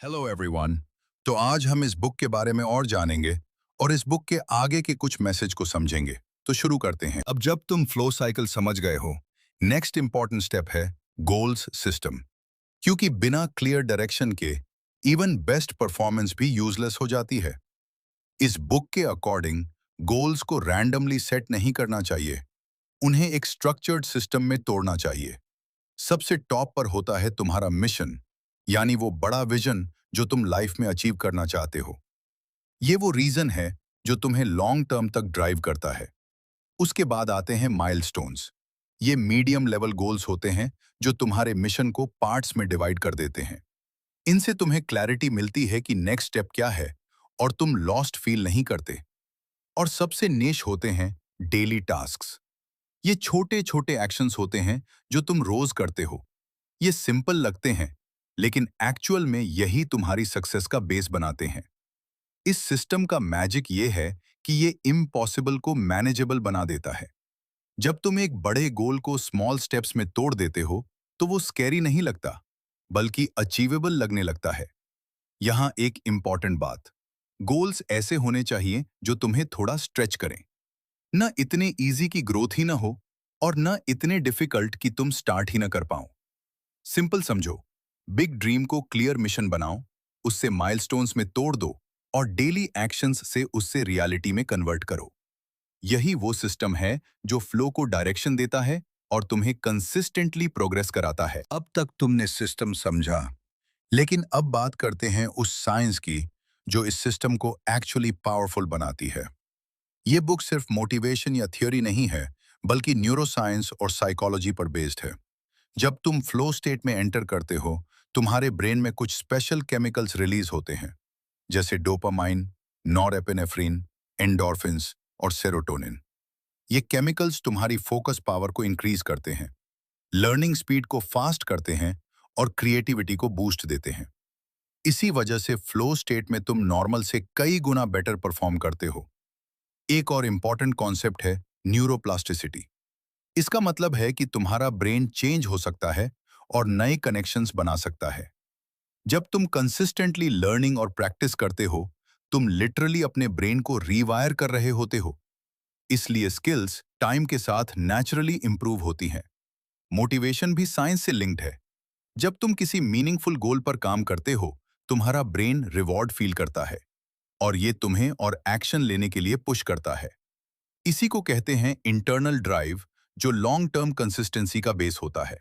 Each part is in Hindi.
Hello everyone. तो आज हम इस बुक के बारे में और जानेंगे और इस बुक के आगे के कुछ मैसेज को समझेंगे। तो शुरू करते हैं। अब जब तुम फ्लो साइकिल समझ गए हो, नेक्स्ट इंपॉर्टेंट स्टेप है गोल्स सिस्टम। क्योंकि बिना क्लियर डायरेक्शन के इवन बेस्ट परफॉर्मेंस भी यूजलेस हो जाती है। इस बुक के अकॉर्डिंग गोल्स को रैंडमली सेट नहीं करना चाहिए, उन्हें एक स्ट्रक्चर्ड सिस्टम में तोड़ना चाहिए। सबसे टॉप पर होता है तुम्हारा मिशन, यानी वो बड़ा विजन जो तुम लाइफ में अचीव करना चाहते हो। ये वो रीजन है जो तुम्हें लॉन्ग टर्म तक ड्राइव करता है। उसके बाद आते हैं माइलस्टोन्स। ये मीडियम लेवल गोल्स होते हैं जो तुम्हारे मिशन को पार्ट्स में डिवाइड कर देते हैं। इनसे तुम्हें क्लैरिटी मिलती है कि नेक्स्ट स्टेप क्या है और तुम लॉस्ट फील नहीं करते। और सबसे निश होते हैं डेली टास्क्स। ये छोटे छोटे एक्शंस होते हैं जो तुम रोज करते हो। ये सिंपल लगते हैं, लेकिन एक्चुअल में यही तुम्हारी सक्सेस का बेस बनाते हैं। इस सिस्टम का मैजिक ये है कि ये इम्पॉसिबल को मैनेजेबल बना देता है। जब तुम एक बड़े गोल को स्मॉल स्टेप्स में तोड़ देते हो, तो वो स्कैरी नहीं लगता, बल्कि अचीवेबल लगने लगता है। यहाँ एक इम्पॉर्टेंट बात, गोल्स ऐसे होने चाहिए जो तुम्हें थोड़ा स्ट्रेच करें। न इतने इजी की ग्रोथ ही ना हो और न इतने डिफिकल्ट कि तुम स्टार्ट ही ना कर पाओ। सिंपल समझो, बिग ड्रीम को क्लियर मिशन बनाओ, उससे माइलस्टोन्स में तोड़ दो और डेली एक्शंस से उससे रियलिटी में कन्वर्ट करो। यही वो सिस्टम है जो फ्लो को डायरेक्शन देता है और तुम्हें कंसिस्टेंटली प्रोग्रेस कराता है। अब तक तुमने सिस्टम समझा, लेकिन अब बात करते हैं उस साइंस की जो इस सिस्टम को एक्चुअली पावरफुल बनाती है। ये बुक सिर्फ मोटिवेशन या थ्योरी नहीं है, बल्कि न्यूरोसाइंस और साइकोलॉजी पर बेस्ड है। जब तुम फ्लो स्टेट में एंटर करते हो, तुम्हारे ब्रेन में कुछ स्पेशल केमिकल्स रिलीज होते हैं, जैसे डोपामाइन, नॉरएपिनेफ्रिन, एंडोर्फिन्स और सेरोटोनिन। ये केमिकल्स तुम्हारी फोकस पावर को इंक्रीज करते हैं, लर्निंग स्पीड को फास्ट करते हैं और क्रिएटिविटी को बूस्ट देते हैं। इसी वजह से फ्लो स्टेट में तुम नॉर्मल से कई गुना बेटर परफॉर्म करते हो। एक और इम्पॉर्टेंट कॉन्सेप्ट है न्यूरोप्लास्टिसिटी। इसका मतलब है कि तुम्हारा ब्रेन चेंज हो सकता है और नए कनेक्शंस बना सकता है। जब तुम कंसिस्टेंटली लर्निंग और प्रैक्टिस करते हो, तुम लिटरली अपने ब्रेन को रीवायर कर रहे होते हो। इसलिए स्किल्स टाइम के साथ नेचुरली इंप्रूव होती हैं। मोटिवेशन भी साइंस से लिंक्ड है। जब तुम किसी मीनिंगफुल गोल पर काम करते हो, तुम्हारा ब्रेन रिवॉर्ड फील करता है और ये तुम्हें और एक्शन लेने के लिए पुश करता है। इसी को कहते हैं इंटरनल ड्राइव, जो लॉन्ग टर्म कंसिस्टेंसी का बेस होता है।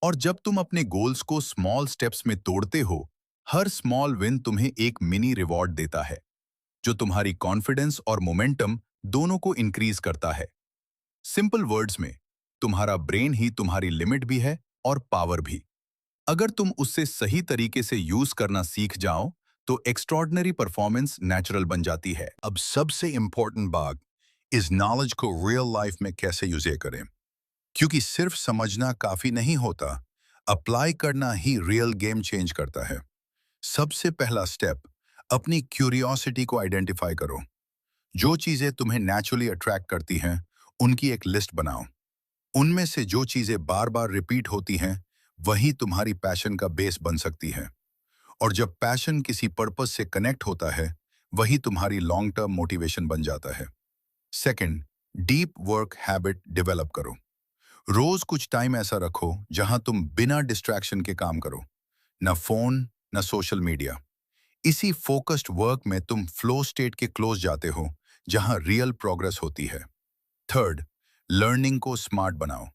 और जब तुम अपने गोल्स को स्मॉल स्टेप्स में तोड़ते हो, हर स्मॉल विन तुम्हें एक मिनी रिवॉर्ड देता है, जो तुम्हारी कॉन्फिडेंस और मोमेंटम दोनों को इंक्रीज करता है। सिंपल वर्ड्स में, तुम्हारा ब्रेन ही तुम्हारी लिमिट भी है और पावर भी। अगर तुम उससे सही तरीके से यूज करना सीख जाओ, तो एक्स्ट्रॉर्डिनरी परफॉर्मेंस नेचुरल बन जाती है। अब सबसे इंपॉर्टेंट बात, इस नॉलेज को रियल लाइफ में कैसे यूज करें। क्योंकि सिर्फ समझना काफी नहीं होता, अप्लाई करना ही रियल गेम चेंज करता है। सबसे पहला स्टेप, अपनी क्यूरियोसिटी को आइडेंटिफाई करो। जो चीजें तुम्हें नेचुरली अट्रैक्ट करती हैं, उनकी एक लिस्ट बनाओ। उनमें से जो चीजें बार बार रिपीट होती हैं, वही तुम्हारी पैशन का बेस बन सकती है। और जब पैशन किसी पर्पस से कनेक्ट होता है, वही तुम्हारी लॉन्ग टर्म मोटिवेशन बन जाता है। Second, deep work habit develop करो। रोज कुछ टाइम ऐसा रखो जहां तुम बिना डिस्ट्रैक्शन के काम करो, न फोन न सोशल मीडिया। इसी फोकस्ड वर्क में तुम फ्लो स्टेट के क्लोज जाते हो, जहां रियल प्रोग्रेस होती है। थर्ड, लर्निंग को स्मार्ट बनाओ।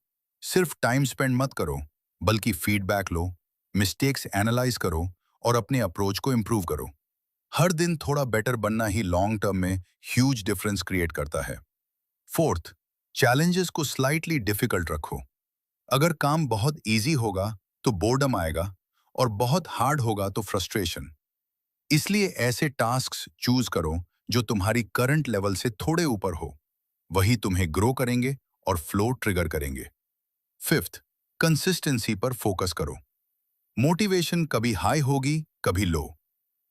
सिर्फ टाइम स्पेंड मत करो, बल्कि फीडबैक लो, मिस्टेक्स एनालाइज करो और अपने अप्रोच को इंप्रूव करो। हर दिन थोड़ा बेटर बनना ही लॉन्ग टर्म में ह्यूज डिफरेंस क्रिएट करता है। फोर्थ, चैलेंजेस को स्लाइटली डिफिकल्ट रखो। अगर काम बहुत इजी होगा तो बोर्डम आएगा, और बहुत हार्ड होगा तो फ्रस्ट्रेशन। इसलिए ऐसे टास्क्स चूज करो जो तुम्हारी करंट लेवल से थोड़े ऊपर हो। वही तुम्हें ग्रो करेंगे और फ्लो ट्रिगर करेंगे। फिफ्थ, कंसिस्टेंसी पर फोकस करो। मोटिवेशन कभी हाई होगी, कभी लो,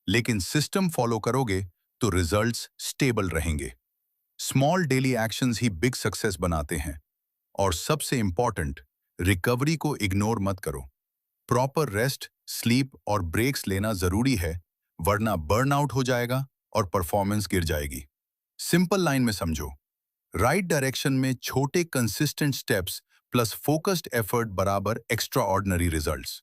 लेकिन सिस्टम फॉलो करोगे तो रिजल्ट्स स्टेबल रहेंगे। स्मॉल डेली एक्शंस ही बिग सक्सेस बनाते हैं। और सबसे इंपॉर्टेंट, रिकवरी को इग्नोर मत करो। प्रॉपर रेस्ट, स्लीप और ब्रेक्स लेना जरूरी है, वरना बर्नआउट हो जाएगा और परफॉर्मेंस गिर जाएगी। सिंपल लाइन में समझो, राइट डायरेक्शन में छोटे consistent steps plus focused effort बराबर एक्स्ट्रा ऑर्डिनरी रिजल्ट्स।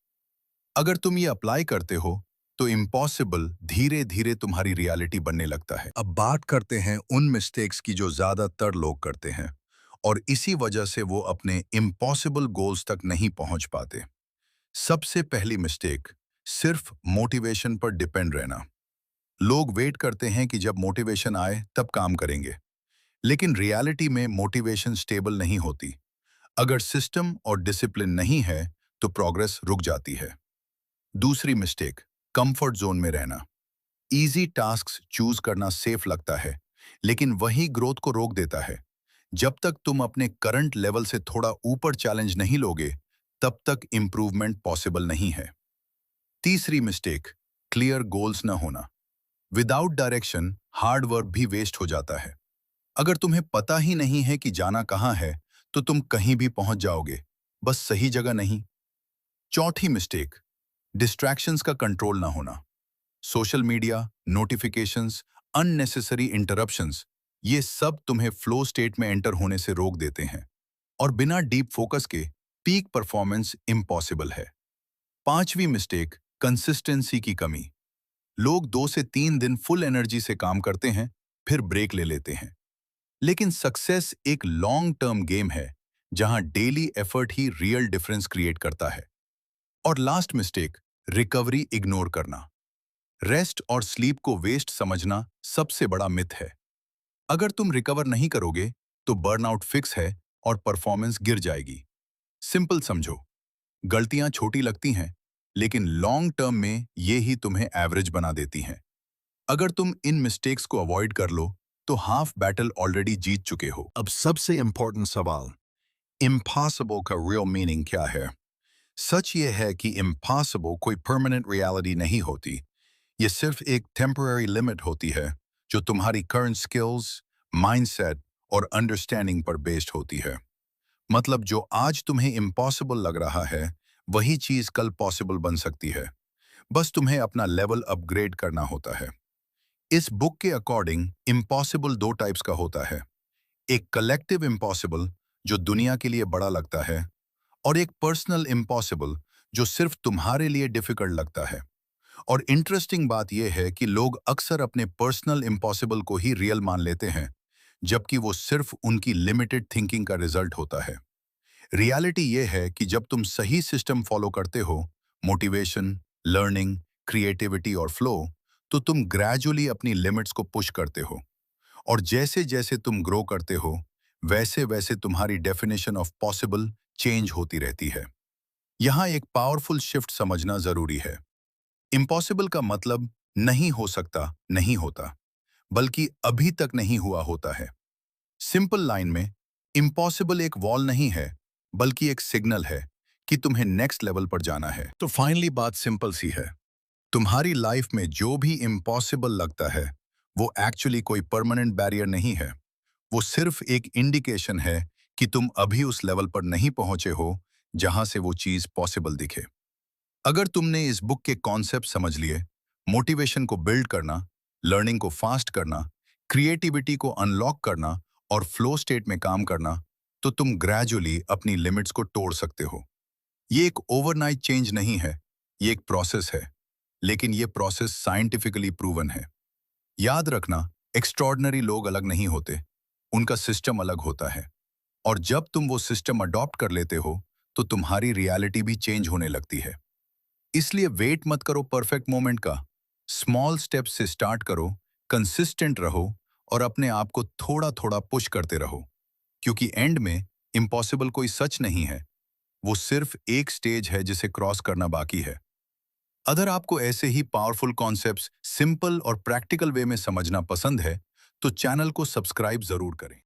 अगर तुम ये अप्लाई करते हो तो इम्पॉसिबल धीरे धीरे तुम्हारी रियलिटी बनने लगता है। अब बात करते हैं उन मिस्टेक्स की जो ज्यादातर लोग करते हैं और इसी वजह से वो अपने इम्पॉसिबल गोल्स तक नहीं पहुंच पाते। सबसे पहली मिस्टेक, सिर्फ मोटिवेशन पर डिपेंड रहना। लोग वेट करते हैं कि जब मोटिवेशन आए तब काम करेंगे, लेकिन रियलिटी में मोटिवेशन स्टेबल नहीं होती। अगर सिस्टम और डिसिप्लिन नहीं है तो प्रोग्रेस रुक जाती है। दूसरी मिस्टेक, कंफर्ट जोन में रहना। इजी टास्क्स चूज करना सेफ लगता है, लेकिन वही ग्रोथ को रोक देता है। जब तक तुम अपने करंट लेवल से थोड़ा ऊपर चैलेंज नहीं लोगे, तब तक इंप्रूवमेंट पॉसिबल नहीं है। तीसरी मिस्टेक, क्लियर गोल्स न होना। विदाउट डायरेक्शन हार्ड वर्क भी वेस्ट हो जाता है। अगर तुम्हें पता ही नहीं है कि जाना कहाँ है, तो तुम कहीं भी पहुंच जाओगे, बस सही जगह नहीं। चौथी मिस्टेक, डिस्ट्रैक्शंस का कंट्रोल ना होना। Social media, notifications, unnecessary interruptions, ये सब तुम्हें फ्लो स्टेट में एंटर होने से रोक देते हैं और बिना डीप फोकस के पीक परफॉर्मेंस इम्पॉसिबल है। पांचवी मिस्टेक, कंसिस्टेंसी की कमी। लोग 2 से 3 दिन फुल एनर्जी से काम करते हैं, फिर ब्रेक ले लेते हैं। लेकिन सक्सेस एक लॉन्ग टर्म गेम है, जहां डेली एफर्ट ही रियल डिफरेंस क्रिएट करता है। और लास्ट मिस्टेक, रिकवरी इग्नोर करना। रेस्ट और स्लीप को वेस्ट समझना सबसे बड़ा मिथ है। अगर तुम रिकवर नहीं करोगे तो बर्नआउट फिक्स है और परफॉर्मेंस गिर जाएगी। सिंपल समझो, गलतियां छोटी लगती हैं, लेकिन लॉन्ग टर्म में ये ही तुम्हें एवरेज बना देती हैं। अगर तुम इन मिस्टेक्स को अवॉइड कर लो तो हाफ बैटल ऑलरेडी जीत चुके हो। अब सबसे इंपॉर्टेंट सवाल, इम्पॉसिबल का रियल मीनिंग क्या है? सच ये है कि इम्पॉसिबल कोई परमानेंट रियलिटी नहीं होती। ये सिर्फ एक टेम्पररी लिमिट होती है जो तुम्हारी करंट स्किल्स, माइंडसेट और अंडरस्टैंडिंग पर बेस्ड होती है। मतलब जो आज तुम्हें इम्पॉसिबल लग रहा है, वही चीज कल पॉसिबल बन सकती है। बस तुम्हें अपना लेवल अपग्रेड करना होता है। इस बुक के अकॉर्डिंग इम्पॉसिबल 2 टाइप्स का होता है। एक कलेक्टिव इम्पॉसिबल जो दुनिया के लिए बड़ा लगता है, और एक पर्सनल इम्पॉसिबल जो सिर्फ तुम्हारे लिए डिफिकल्ट लगता है। और इंटरेस्टिंग बात यह है कि लोग अक्सर अपने पर्सनल इम्पॉसिबल को ही रियल मान लेते हैं, जबकि वो सिर्फ उनकी लिमिटेड थिंकिंग का रिजल्ट होता है। रियलिटी ये है कि जब तुम सही सिस्टम फॉलो करते हो, मोटिवेशन, लर्निंग, क्रिएटिविटी और फ्लो, तो तुम ग्रेजुअली अपनी लिमिट्स को पुश करते हो। और जैसे जैसे तुम ग्रो करते हो, वैसे वैसे तुम्हारी डेफिनेशन ऑफ पॉसिबल चेंज होती रहती है। यहाँ एक पावरफुल शिफ्ट समझना जरूरी है। इम्पॉसिबल का मतलब नहीं हो सकता नहीं होता, बल्कि अभी तक नहीं हुआ होता है। सिंपल लाइन में, इम्पॉसिबल एक वॉल नहीं है, बल्कि एक सिग्नल है कि तुम्हें नेक्स्ट लेवल पर जाना है। तो फाइनली बात सिंपल सी है, तुम्हारी लाइफ में जो भी इम्पॉसिबल लगता है, वो एक्चुअली कोई परमानेंट बैरियर नहीं है। वो सिर्फ एक इंडिकेशन है कि तुम अभी उस लेवल पर नहीं पहुंचे हो जहां से वो चीज पॉसिबल दिखे। अगर तुमने इस बुक के कॉन्सेप्ट समझ लिए, मोटिवेशन को बिल्ड करना, लर्निंग को फास्ट करना, क्रिएटिविटी को अनलॉक करना और फ्लो स्टेट में काम करना, तो तुम ग्रेजुअली अपनी लिमिट्स को तोड़ सकते हो। ये एक ओवरनाइट चेंज नहीं है, ये एक प्रोसेस है, लेकिन ये प्रोसेस साइंटिफिकली प्रूवन है। याद रखना, एक्स्ट्रॉर्डनरी लोग अलग नहीं होते, उनका सिस्टम अलग होता है। और जब तुम वो सिस्टम अडॉप्ट कर लेते हो, तो तुम्हारी रियलिटी भी चेंज होने लगती है। इसलिए वेट मत करो परफेक्ट मोमेंट का, स्मॉल स्टेप से स्टार्ट करो, कंसिस्टेंट रहो और अपने आप को थोड़ा थोड़ा पुश करते रहो, क्योंकि एंड में इम्पॉसिबल कोई सच नहीं है, वो सिर्फ एक स्टेज है जिसे क्रॉस करना बाकी है। अगर आपको ऐसे ही पावरफुल कॉन्सेप्ट्स सिंपल और प्रैक्टिकल वे में समझना पसंद है, तो चैनल को सब्सक्राइब जरूर करें।